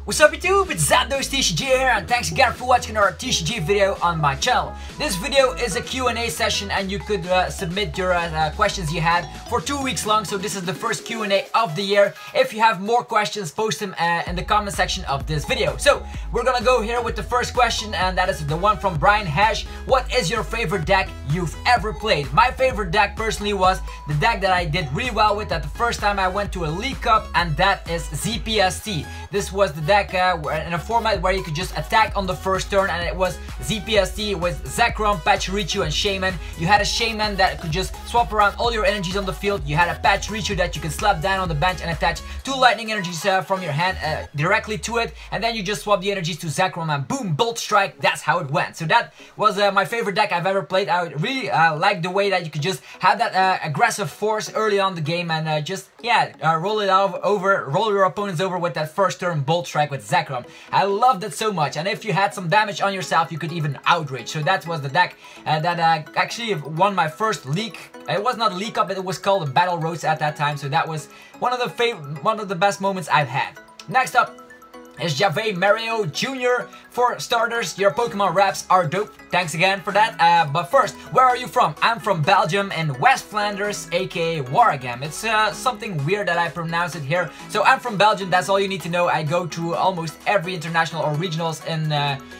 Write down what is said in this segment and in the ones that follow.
What's up YouTube, it's ZapdosTCG here, and thanks again for watching our TCG video on my channel. This video is a Q&A session, and you could submit your questions you had for 2 weeks long, so this is the first Q&A of the year. If you have more questions, post them in the comment section of this video. So, we're gonna go here with the first question, and that is the one from Brian Hash. What is your favorite deck you've ever played? My favorite deck personally was the deck that I did really well with at the first time I went to a League Cup, and that is ZPST. This was the deck in a format where you could just attack on the first turn, and it was ZPST with Zekrom, Pachirisu, and Shaman. You had a Shaman that could just swap around all your energies on the field. You had a Pachirisu that you could slap down on the bench and attach 2 lightning energies from your hand directly to it, and then you just swap the energies to Zekrom and boom, Bolt Strike. That's how it went. So that was my favorite deck I've ever played. I really liked the way that you could just have that aggressive force early on the game and just roll your opponents over with that first turn Bolt Strike with Zekrom. I loved it so much, and if you had some damage on yourself, you could even outrage. So that was the deck that actually won my first league. It was not League Cup, it was called Battle Roads at that time. So that was one of the best moments I've had. Next up is Jave Mario Jr. For starters, your Pokemon raps are dope. Thanks again for that. But first, where are you from? I'm from Belgium in West Flanders, aka Waregem. It's something weird that I pronounce it here. So I'm from Belgium, that's all you need to know. I go to almost every international or regionals in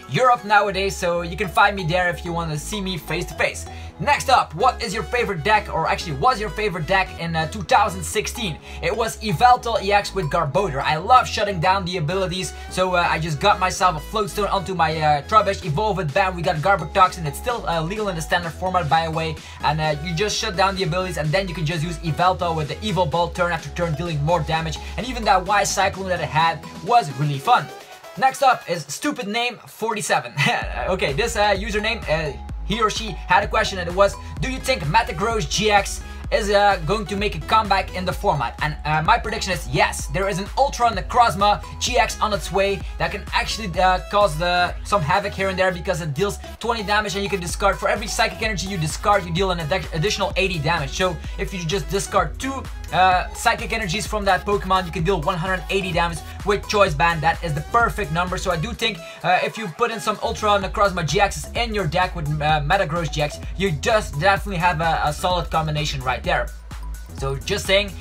Europe nowadays, so you can find me there if you want to see me face to face. Next up, what is your favorite deck, or actually was your favorite deck in 2016? It was Yveltal EX with Garbodor. I love shutting down the abilities, so I just got myself a Floatstone onto my Trubbish, evolve it, bam, we got Garbotoxin. It's still legal in the standard format, by the way, and you just shut down the abilities, and then you can just use Yveltal with the Evil Ball turn after turn, dealing more damage, and even that Wise Cyclone that it had was really fun. Next up is Stupid Name 47. Okay, this username, he or she had a question, and it was, do you think Metagross GX is going to make a comeback in the format? And my prediction is yes. There is an Ultra Necrozma GX on its way that can actually cause some havoc here and there, because it deals 20 damage, and you can discard, for every Psychic Energy you discard, you deal an additional 80 damage. So if you just discard 2 Psychic Energies from that Pokemon, you can deal 180 damage with Choice Band. That is the perfect number. So I do think if you put in some Ultra Necrozma GXs in your deck with Metagross GX, you just definitely have a solid combination right there. So just saying,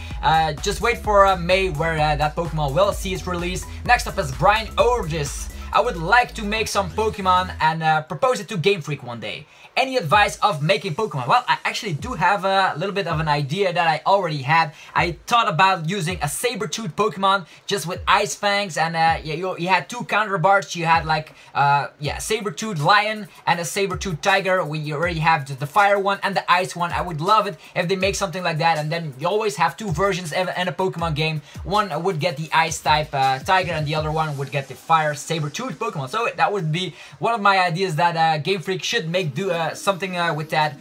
just wait for May, where that Pokemon will see its release. Next up is Brian Orgis. I would like to make some Pokemon and propose it to Game Freak one day. Any advice of making Pokemon? Well, I actually do have a little bit of an idea that I already had. I thought about using a Sabertooth Pokemon just with Ice Fangs, and you had 2 counterparts. You had like Sabertooth Lion and a Sabertooth Tiger. We already have the Fire one and the Ice one. I would love it if they make something like that, and then you always have 2 versions in a Pokemon game. One would get the Ice type Tiger, and the other one would get the Fire Sabertooth Pokemon. So that would be one of my ideas that Game Freak should make something with that.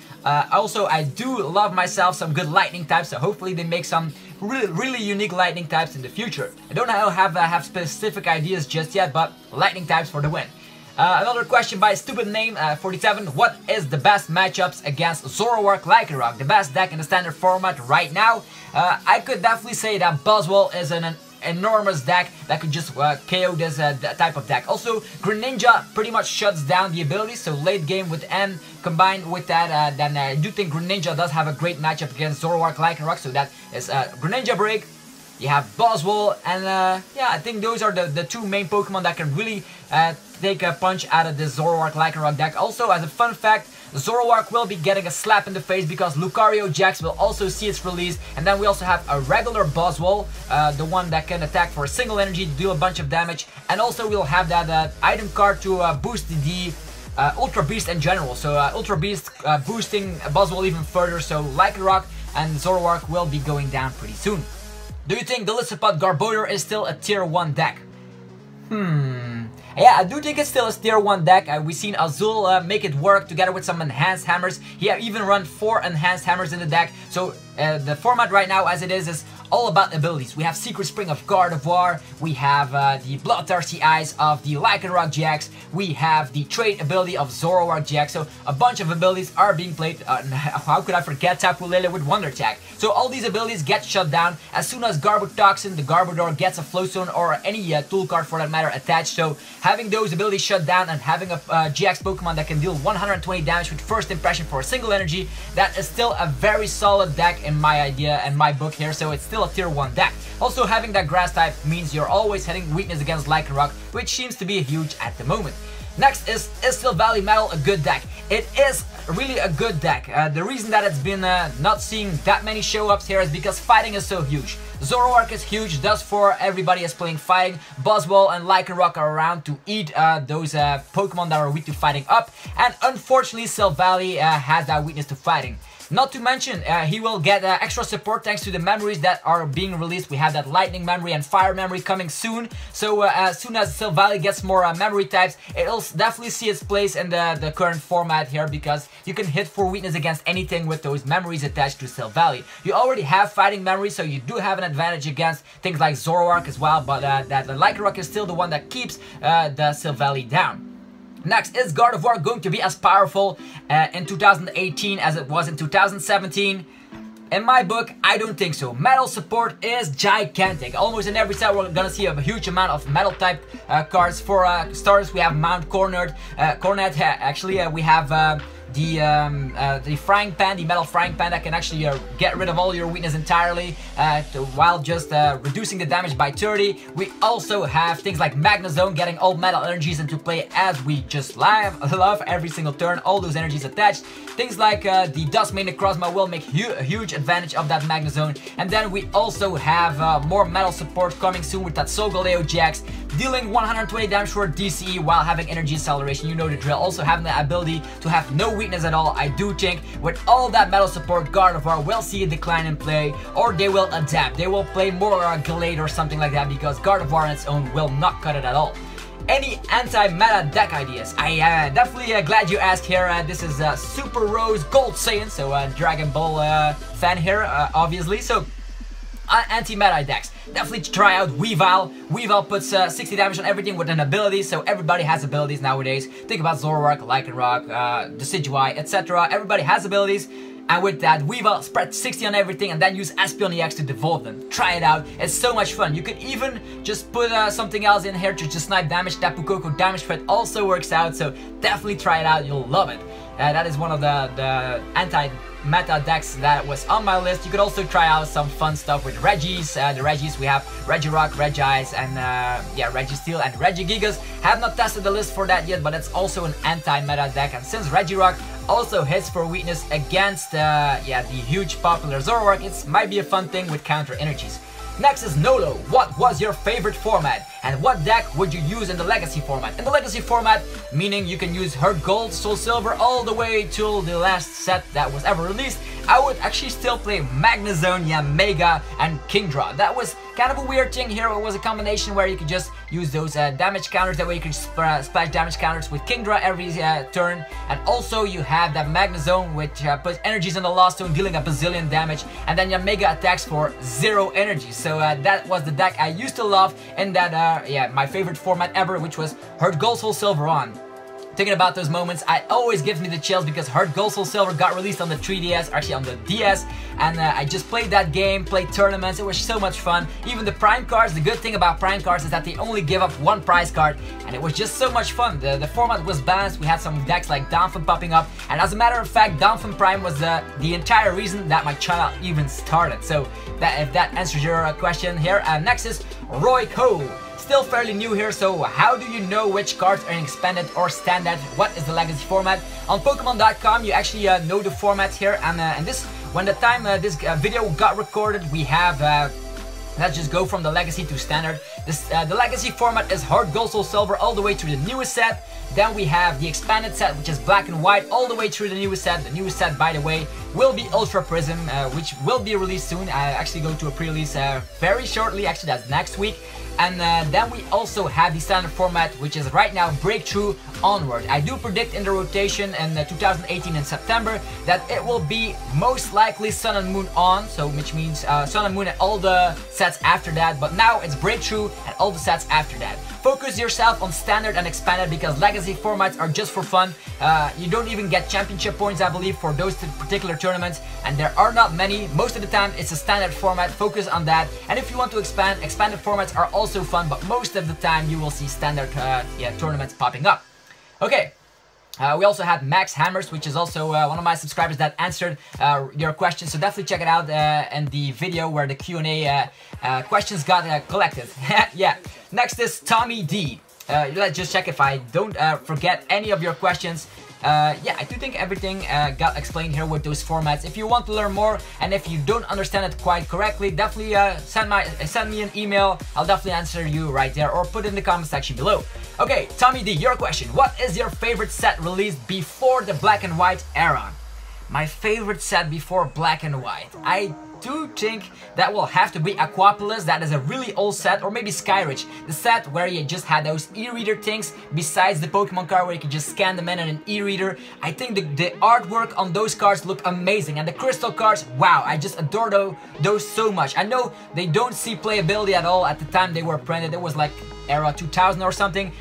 Also, I do love myself some good lightning types, so hopefully they make some really unique lightning types in the future. I don't have specific ideas just yet, but lightning types for the win. Another question by Stupid Name 47. What is the best matchups against Zoroark Lycanroc? The best deck in the standard format right now? I could definitely say that Buzzwole is an enormous deck that could just KO this type of deck. Also, Greninja pretty much shuts down the abilities, so late game with N combined with that, then I do think Greninja does have a great matchup against Zoroark Lycanroc. So that is Greninja Break. You have Buzzwole, and I think those are the 2 main Pokemon that can really take a punch out of this Zoroark Lycanroc deck. Also, as a fun fact, Zoroark will be getting a slap in the face because Lucario GX will also see its release, and then we also have a regular Buzzwole, the one that can attack for a single energy to deal a bunch of damage, and also we'll have that item card to boost the Ultra Beast in general. So Ultra Beast boosting Buzzwole even further, so Lycanroc and Zoroark will be going down pretty soon. Do you think the Lissaput Garbodor is still a tier 1 deck? Yeah, I do think it's still a tier 1 deck. We've seen Azul make it work together with some enhanced hammers. He even run 4 enhanced hammers in the deck. So the format right now as it is all about abilities. We have Secret Spring of Gardevoir, we have the Bloodthirsty Eyes of the Lycanroc GX, we have the Trait ability of Zoroark GX, so a bunch of abilities are being played. How could I forget Tapu Lele with Wonder Tag? So all these abilities get shut down as soon as Garbotoxin, the Garbodor, gets a Flowstone or any tool card for that matter attached. So having those abilities shut down and having a GX Pokemon that can deal 120 damage with first impression for a single energy, that is still a very solid deck in my idea and my book here, so it's still a tier 1 deck. Also having that grass type means you're always hitting weakness against Lycanroc, which seems to be huge at the moment. Next is Silvally Metal a good deck? It is really a good deck. The reason that it's been not seeing that many show-ups here is because fighting is so huge. Zoroark is huge, thus for everybody is playing fighting. Buzzwole and Lycanroc are around to eat those Pokemon that are weak to fighting up. And unfortunately Silvally has that weakness to fighting. Not to mention, he will get extra support thanks to the memories that are being released. We have that Lightning memory and Fire memory coming soon. So as soon as Silvally gets more memory types, it'll definitely see its place in the current format here, because you can hit for weakness against anything with those memories attached to Silvally. You already have fighting memory, so you do have an advantage against things like Zoroark as well, but the Lycanroc is still the one that keeps the Silvally down. Next, is Gardevoir going to be as powerful in 2018 as it was in 2017? In my book, I don't think so. Metal support is gigantic. Almost in every set we're gonna see a huge amount of metal type cards. For starters, we have Mount Cornet. Actually, we have the frying pan, the metal frying pan that can actually get rid of all your weakness entirely while just reducing the damage by 30. We also have things like Magnezone getting all metal energies into play as we just love every single turn, all those energies attached. Things like the Dustmane Necrozma will make a huge advantage of that Magnezone. And then we also have more metal support coming soon with that Solgaleo GX, dealing 120 damage for DCE while having energy acceleration. You know the drill. Also having the ability to have no weakness at all. I do think with all that metal support, Gardevoir will see a decline in play, or they will adapt. They will play more Gallade or something like that, because Gardevoir on its own will not cut it at all. Any anti-meta deck ideas? I definitely glad you asked here. This is Super Rose Gold Saiyan, so Dragon Ball fan here, obviously. So anti-meta decks. Definitely try out Weavile. Weavile puts 60 damage on everything with an ability, so everybody has abilities nowadays. Think about Zoroark, Lycanroc, Decidueye, etc. Everybody has abilities. And with that, Weavile spread 60 on everything and then use Espeon EX to devolve them. Try it out, it's so much fun. You could even just put something else in here to just snipe damage. Tapu Koko damage spread also works out, so definitely try it out, you'll love it. That is one of the anti-meta decks that was on my list. You could also try out some fun stuff with Regis. The Regis, we have Regirock, Regis, and yeah, Registeel and Regigigas. Have not tested the list for that yet, but it's also an anti-meta deck. And since Regirock also hits for weakness against yeah, the huge popular Zoroark, it might be a fun thing with counter energies. Next is Nolo. What was your favorite format? And what deck would you use in the Legacy format? In the Legacy format, meaning you can use Heart Gold, Soul Silver, all the way till the last set that was ever released, I would actually still play Magnezone, Yamega, and Kingdra. That was kind of a weird thing here. It was a combination where you could just use those damage counters. That way you can splash damage counters with Kingdra every turn. And also you have that Magnezone, which puts energies in the Lost Zone, dealing a bazillion damage. And then Yamega attacks for 0 energy. So that was the deck I used to love in that, yeah, my favorite format ever, which was Heart Gold, Soul Silver on. Thinking about those moments, it always gives me the chills because Heart Gold Soul Silver got released on the 3DS, actually on the DS, and I just played that game, played tournaments. It was so much fun. Even the Prime cards, the good thing about Prime cards is that they only give up 1 prize card, and it was just so much fun. The format was balanced. We had some decks like Donphan popping up, and as a matter of fact, Donphan Prime was the entire reason that my channel even started. So if that answers your question here. Next is Roy Cole. Still fairly new here, so how do you know which cards are in expanded or standard? What is the legacy format? On Pokemon.com you actually know the formats here, and this, when the time this video got recorded, we have let's just go from the legacy to standard. The legacy format is Heart Gold, Soul Silver all the way through the newest set. Then we have the expanded set, which is black and white all the way through the newest set. The newest set, by the way, will be Ultra Prism, which will be released soon. I actually go to a pre-release very shortly, actually that's next week. And then we also have the standard format, which is right now Breakthrough onward. I do predict in the rotation in 2018 in September that it will be most likely Sun and Moon on, so which means Sun and Moon and all the sets after that, but now it's Breakthrough and all the sets after that. Focus yourself on standard and expanded because legacy formats are just for fun. You don't even get championship points, I believe, for those particular tournaments, and there are not many. Most of the time it's a standard format, focus on that. And if you want to expand, expanded formats are also fun, but most of the time you will see standard tournaments popping up. Okay. We also had MaxHammers, which is also one of my subscribers that answered your question, so definitely check it out in the video where the Q&A questions got collected. Yeah. Next is Tommy D. Let's just check if I don't forget any of your questions. Yeah, I do think everything got explained here with those formats. If you want to learn more and if you don't understand it quite correctly, definitely send me an email. I'll definitely answer you right there or put it in the comment section below. Okay, Tommy D, your question. What is your favorite set released before the black and white era? My favorite set before black and white. I do think that will have to be Aquapolis. That is a really old set, or maybe Skyridge, the set where you just had those e-reader things besides the Pokemon card where you could just scan them in an e-reader. I think the artwork on those cards look amazing, and the crystal cards, wow, I just adore those so much. I know they don't see playability at all at the time they were printed. It was like era 2000 or something,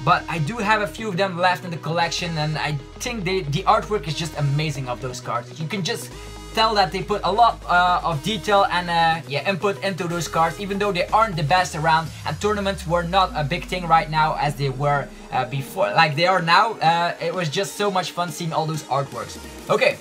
but I do have a few of them left in the collection, and I think the artwork is just amazing of those cards. You can just tell that they put a lot of detail and input into those cards, even though they aren't the best around, and tournaments were not a big thing right now as they were before, like they are now. It was just so much fun seeing all those artworks. Okay,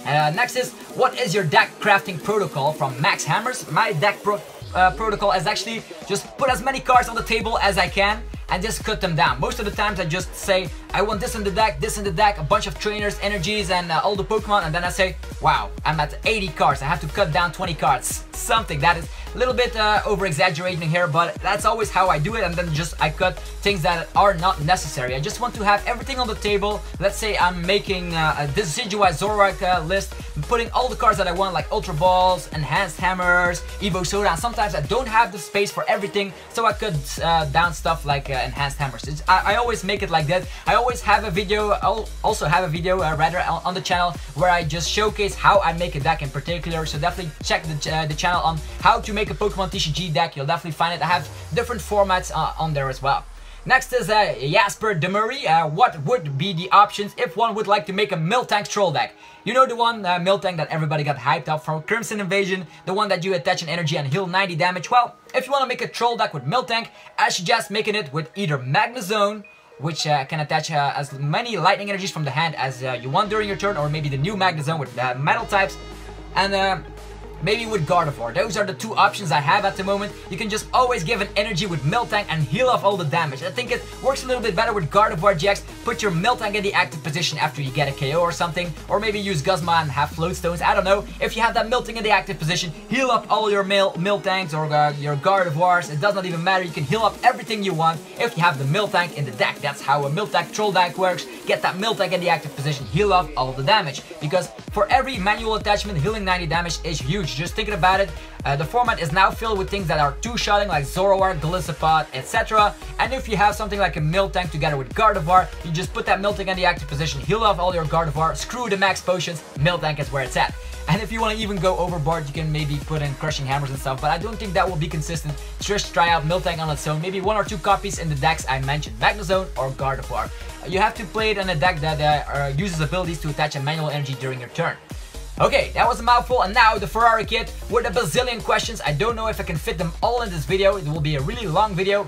next is, what is your deck crafting protocol from MaxHammers? My deck protocol is actually just put as many cards on the table as I can and just cut them down. Most of the times I just say, I want this in the deck, a bunch of trainers, energies, and all the Pokemon, and then I say, wow, I'm at 80 cards, I have to cut down 20 cards. Something that is a little bit over-exaggerating here, but that's always how I do it, and then I cut things that are not necessary. I just want to have everything on the table. Let's say I'm making this Decidueye Zoroark list, putting all the cards that I want, like Ultra Balls, Enhanced Hammers, Evo Soda, and sometimes I don't have the space for everything, so I cut down stuff like Enhanced Hammers. I always make it like that. I always have a video, I'll also have a video rather on the channel where I just showcase how I make a deck in particular, so definitely check the channel on how to make a Pokemon TCG deck. You'll definitely find it. I have different formats on there as well. Next is Jasper Demurray. What would be the options if one would like to make a Miltank troll deck? You know the one, Miltank, that everybody got hyped up from Crimson Invasion, the one that you attach an energy and heal 90 damage. Well, if you want to make a troll deck with Miltank, I suggest making it with either Magnezone, which can attach as many lightning energies from the hand as you want during your turn, or maybe the new Magnezone with metal types, and maybe with Gardevoir. Those are the two options I have at the moment. You can just always give an energy with Miltank and heal off all the damage. I think it works a little bit better with Gardevoir GX. Put your Miltank in the active position after you get a KO or something, or maybe use Guzma and have Float Stones. I don't know. If you have that Miltank in the active position, heal up all your Miltanks or your Gardevoirs. It does not even matter. You can heal up everything you want if you have the Miltank in the deck. That's how a Miltank troll deck works. Get that Miltank in the active position, heal off all the damage. Because for every manual attachment, healing 90 damage is huge. Just thinking about it, the format is now filled with things that are two-shotting, like Zoroark, Golisopod, etc. And if you have something like a Miltank together with Gardevoir, you just put that Miltank in the active position, heal off all your Gardevoir, screw the max potions, Miltank is where it's at. And if you want to even go overboard, you can maybe put in Crushing Hammers and stuff, but I don't think that will be consistent. Just try out Miltank on its own, maybe 1 or 2 copies in the decks I mentioned, Magnezone or Gardevoir. You have to play it in a deck that uses abilities to attach a manual energy during your turn. Okay, that was a mouthful, and now the Ferrari kit with a bazillion questions. I don't know if I can fit them all in this video. It will be a really long video,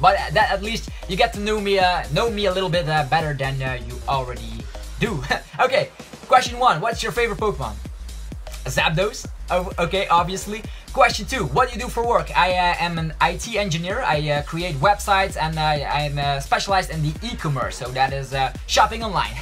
but that at least you get to know me a little bit better than you already do. Okay, question 1. What's your favorite Pokemon? Zapdos. Oh, okay, obviously. Question 2. What do you do for work? I am an IT engineer. I create websites, and I'm specialized in the e-commerce, so that is shopping online.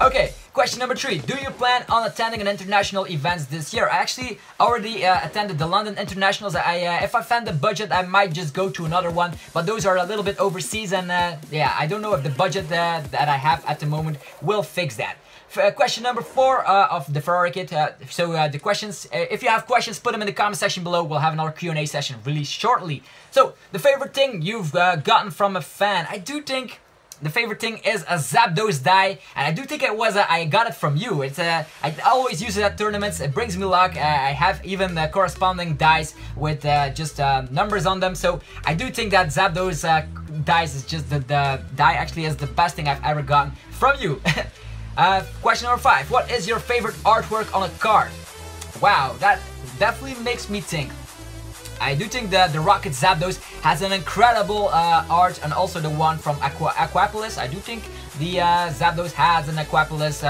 Okay, question number 3. Do you plan on attending an international events this year? I actually already attended the London Internationals. If I find the budget, I might just go to another one, but those are a little bit overseas, and yeah, I don't know if the budget that I have at the moment will fix that. Question number 4 of the Ferrari kit. The questions, if you have questions, put them in the comment section below. We'll have another Q&A session released shortly. So, the favorite thing you've gotten from a fan. I do think the favorite thing is a Zapdos die, and I do think it was I got it from you. It's I always use it at tournaments. It brings me luck. I have even the corresponding dies with just numbers on them. So I do think that Zapdos dies is just the die actually is the best thing I've ever gotten from you. Question number 5. What is your favorite artwork on a card? Wow, that definitely makes me think. I do think that the Rocket Zapdos has an incredible art, and also the one from Aquapolis. I do think the Zapdos has an Aquapolis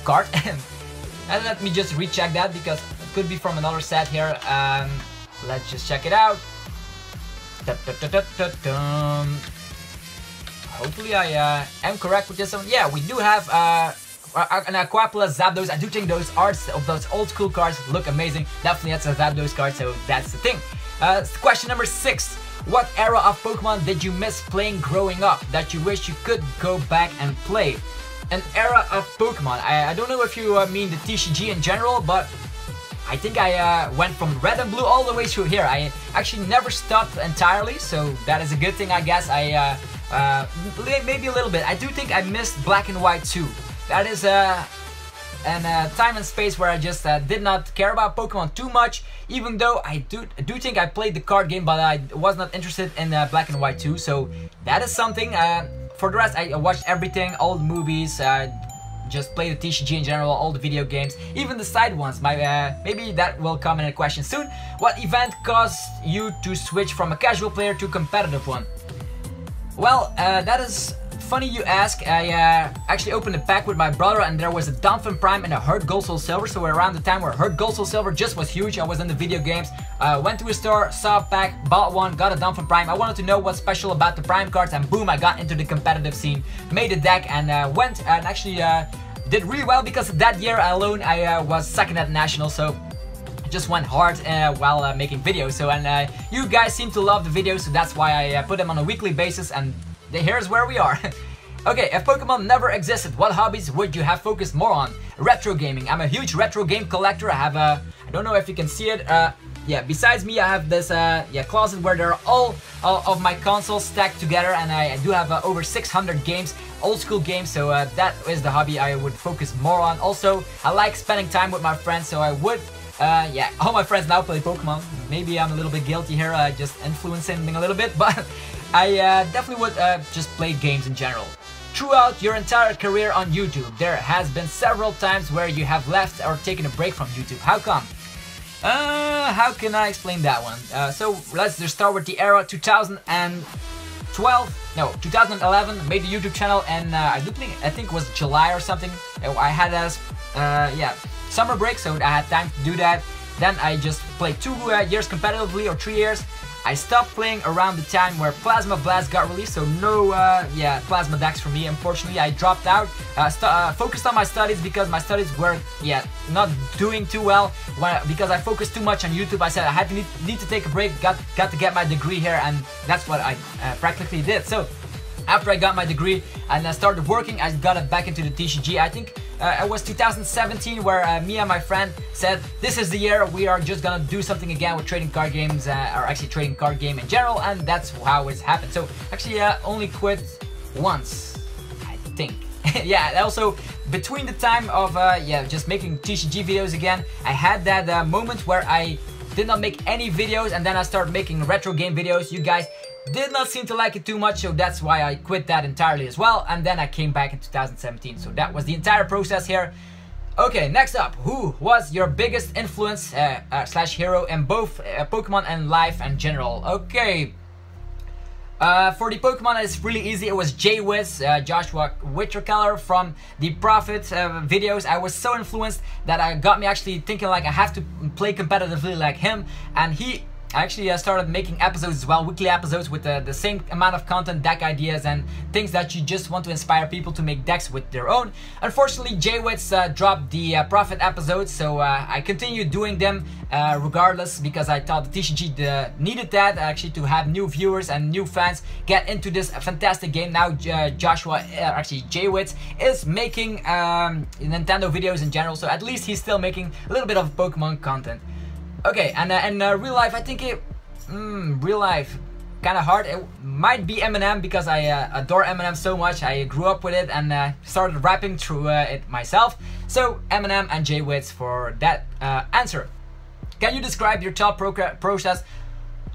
card. And let me just recheck that because it could be from another set here. Let's just check it out. Hopefully I am correct with this one. Yeah, we do have an Aquapolis Zapdos. I do think those arts of those old school cards look amazing. Definitely that's a Zapdos card, so that's the thing. Question number 6. What era of Pokemon did you miss playing growing up that you wish you could go back and play? An era of Pokemon. I don't know if you mean the TCG in general, but I think I went from Red and Blue all the way through here. I actually never stopped entirely, so that is a good thing, I guess. Maybe a little bit. I do think I missed Black and White too. That is a time and space where I just did not care about Pokemon too much, even though I do think I played the card game, but I was not interested in Black and White too, so that is something. For the rest, I watched everything, all the movies, just play the TCG in general, all the video games, even the side ones. Maybe that will come in a question soon. What event caused you to switch from a casual player to a competitive one? Well, that is funny you ask. I actually opened a pack with my brother, and there was a Donphin Prime and a Hurt Gold Soul Silver. So around the time where Hurt Gold Soul Silver just was huge, I was in the video games, went to a store, saw a pack, bought one, got a Donphin Prime. I wanted to know what's special about the Prime cards, and boom, I got into the competitive scene, made a deck, and went and actually did really well, because that year alone I was second at National, so just went hard while making videos. So, and you guys seem to love the videos, so that's why I put them on a weekly basis, and here's where we are. Okay, if Pokemon never existed, what hobbies would you have focused more on? Retro gaming. I'm a huge retro game collector. I have a, I don't know if you can see it. Yeah, besides me, I have this closet where there are all of my consoles stacked together, and I do have over 600 games, old school games. So that is the hobby I would focus more on. Also, I like spending time with my friends, so I would. Yeah, all my friends now play Pokemon. Maybe I'm a little bit guilty here, just influencing a little bit, but I definitely would just play games in general. Throughout your entire career on YouTube, there has been several times where you have left or taken a break from YouTube. How come? How can I explain that one? So let's just start with the era 2012. No, 2011. Made the YouTube channel, and I think it was July or something. I had a summer break, so I had time to do that. Then I just played 2 years competitively, or 3 years. I stopped playing around the time where Plasma Blast got released, so no Plasma decks for me, unfortunately. I dropped out, focused on my studies, because my studies were not doing too well. Because I focused too much on YouTube, I said I had to need to take a break, got to get my degree here, and that's what I practically did. So after I got my degree and I started working, I got it back into the TCG. I think it was 2017 where me and my friend said, this is the year we are just gonna do something again with trading card games, or actually trading card game in general, and that's how it's happened. So actually only quit once, I think. Yeah, also between the time of just making TCG videos again, I had that moment where I did not make any videos, and then I started making retro game videos. You guys did not seem to like it too much, so that's why I quit that entirely as well, and then I came back in 2017. So that was the entire process here. Okay, next up, who was your biggest influence slash hero in both Pokemon and life in general? Okay, for the Pokemon, it's really easy. It was J-Wiz, Joshua Witterkeller from the Prophet videos. I was so influenced that it got me actually thinking like I have to play competitively like him, and he I actually started making episodes as well, weekly episodes with the same amount of content, deck ideas and things that you just want to inspire people to make decks with their own. Unfortunately, Jwitz dropped the Profit episodes, so I continued doing them regardless, because I thought the TCG needed that actually to have new viewers and new fans get into this fantastic game. Now Jwitz is making Nintendo videos in general, so at least he's still making a little bit of Pokemon content. Okay, and in real life, I think real life, kind of hard. It might be Eminem, because I adore Eminem so much. I grew up with it and started rapping through it myself. So Eminem and Jwitz for that answer. Can you describe your thought process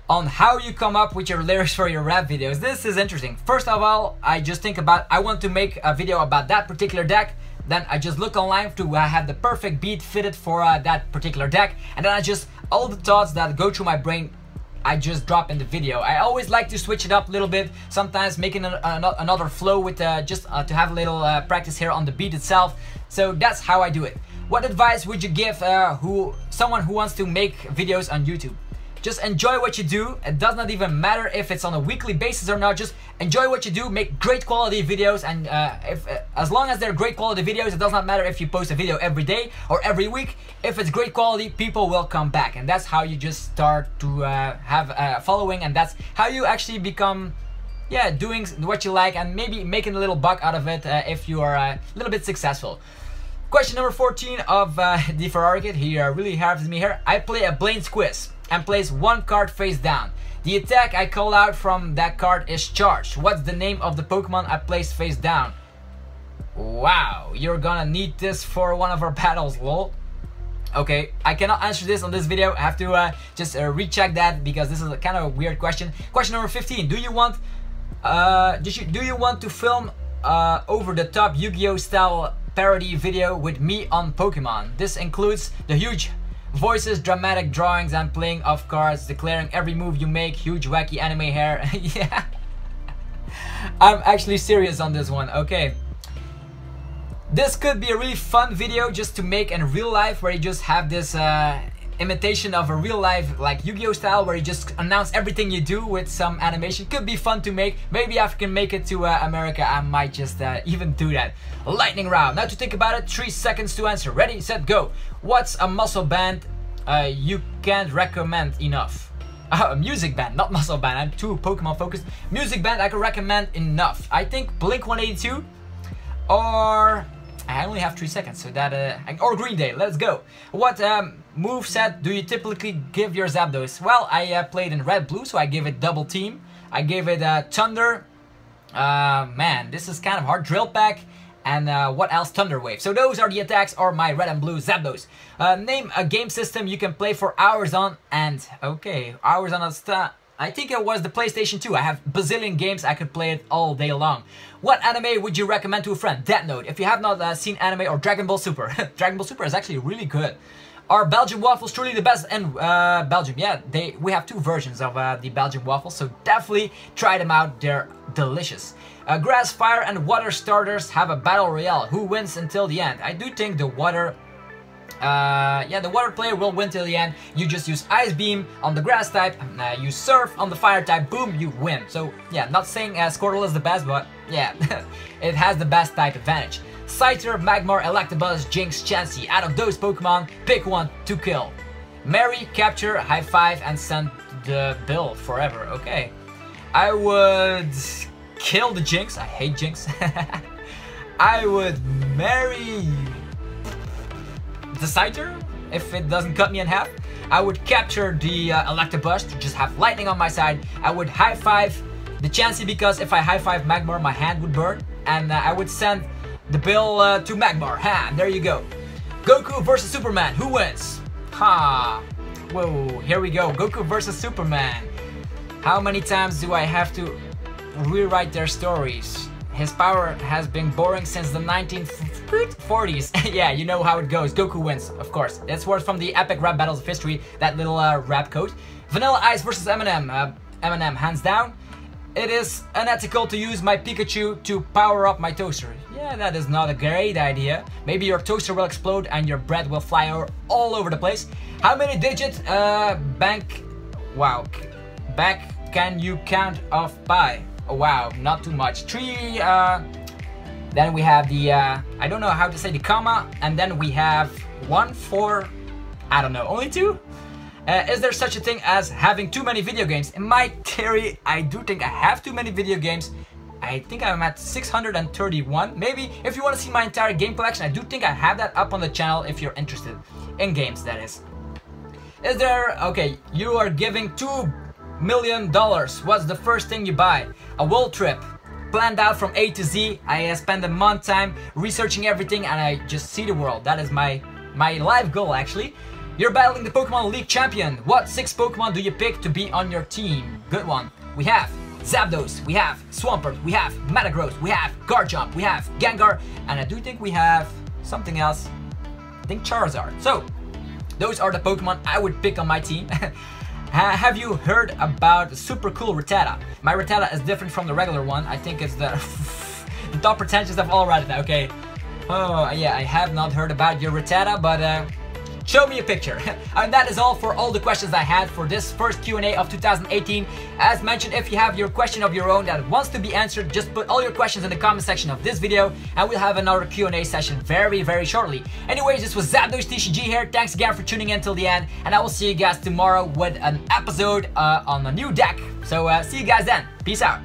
on how you come up with your lyrics for your rap videos? This is interesting. First of all, I just think about, I want to make a video about that particular deck. Then I just look online to have the perfect beat fitted for that particular deck, and then I just, all the thoughts that go through my brain, I just drop in the video. I always like to switch it up a little bit, sometimes making another flow with just to have a little practice here on the beat itself. So that's how I do it. What advice would you give someone who wants to make videos on YouTube? Just enjoy what you do. It does not even matter if it's on a weekly basis or not. Just enjoy what you do, make great quality videos, and as long as they're great quality videos, it does not matter if you post a video every day or every week. If it's great quality, people will come back, and that's how you just start to have a following, and that's how you actually become, yeah, doing what you like and maybe making a little buck out of it if you are a little bit successful. Question number 14 of the Ferrari kit. He really harves me here. I play a Blaine Squiz and place one card face down. The attack I call out from that card is charged. What's the name of the Pokemon I placed face down? Wow, you're gonna need this for one of our battles, lol. Okay, I cannot answer this on this video. I have to just recheck that, because this is a kind of a weird question. Question number 15. Do you want to film over the top Yu-Gi-Oh style parody video with me on Pokemon? This includes the huge voices, dramatic drawings, and playing of cards, declaring every move you make, huge wacky anime hair. Yeah, I'm actually serious on this one. Okay, this could be a really fun video just to make in real life, where you just have this imitation of a real life like Yu-Gi-Oh style, where you just announce everything you do with some animation. Could be fun to make. Maybe if I can make it to America, I might just even do that. Lightning round. Now to think about it, 3 seconds to answer. Ready, set, go. What's a muscle band you can't recommend enough? A music band, not muscle band. I'm too Pokemon focused. Music band I can recommend enough. I think Blink 182, or I only have 3 seconds, so that or Green Day. Let's go. What move set do you typically give your Zapdos? Well, I played in red blue, so I give it double team. I gave it Thunder. Man, this is kind of hard. Drill Pack. And what else? Thunder Wave. So those are the attacks or my red and blue Zapdos. Name a game system you can play for hours on. And okay, hours on a I think it was the PlayStation 2. I have bazillion games. I could play it all day long. What anime would you recommend to a friend? Death Note. If you have not seen anime, or Dragon Ball Super. Dragon Ball Super is actually really good. Are Belgian waffles truly the best in Belgium? Yeah, we have 2 versions of the Belgian waffles, so definitely try them out. They're delicious. Grass, fire, and water starters have a battle royale. Who wins until the end? I do think the water... yeah, the water player will win till the end. You just use Ice Beam on the grass type, you Surf on the fire type, boom, you win. So yeah, not saying Squirtle is the best, but yeah, it has the best type advantage. Scyther, Magmar, Electabuzz, Jinx, Chansey. Out of those Pokemon, pick one to kill. Marry, capture, high five, and send the bill forever. Okay. I would kill the Jinx. I hate Jinx. I would marry the Scyther if it doesn't cut me in half. I would capture the Electabuzz to just have lightning on my side. I would high five the Chansey, because if I high five Magmar, my hand would burn. And I would send the bill to Magmar. Ha, there you go. Goku versus Superman. Who wins? Ha. Whoa, here we go. Goku versus Superman. How many times do I have to rewrite their stories? His power has been boring since the 1940s. Yeah, you know how it goes. Goku wins, of course. That's words from the epic rap battles of history, that little rap code. Vanilla Ice versus Eminem. Eminem, hands down. It is unethical to use my Pikachu to power up my toaster. Yeah, that is not a great idea. Maybe your toaster will explode and your bread will fly all over the place. How many digit bank Wow. Back can you count off by? Oh, wow, not too much. 3, then we have the, I don't know how to say the comma, and then we have 1, 4, I don't know, only 2? Is there such a thing as having too many video games? In my theory, I do think I have too many video games. I think I'm at 631. Maybe if you want to see my entire game collection, I do think I have that up on the channel if you're interested in games, that is. Is there, okay, you are giving $2 million. What's the first thing you buy? A world trip. Planned out from A to Z. I spend a month time researching everything and I just see the world. That is my life goal actually. You're battling the Pokemon League champion. What 6 Pokemon do you pick to be on your team? Good one. We have Zapdos, we have Swampert, we have Metagross, we have Garchomp, we have Gengar, and I do think we have something else. I think Charizard. So, those are the Pokemon I would pick on my team. Have you heard about the super cool Rattata? My Rattata is different from the regular one. I think it's the, the top pretentious of all Rattata. Okay. Oh, yeah, I have not heard about your Rattata, but show me a picture. And that is all for all the questions I had for this first Q&A of 2018. As mentioned, if you have your question of your own that wants to be answered, just put all your questions in the comment section of this video and we'll have another Q&A session very, very shortly. Anyways, this was ZapdosTCG here. Thanks again for tuning in till the end and I will see you guys tomorrow with an episode on a new deck. So see you guys then. Peace out.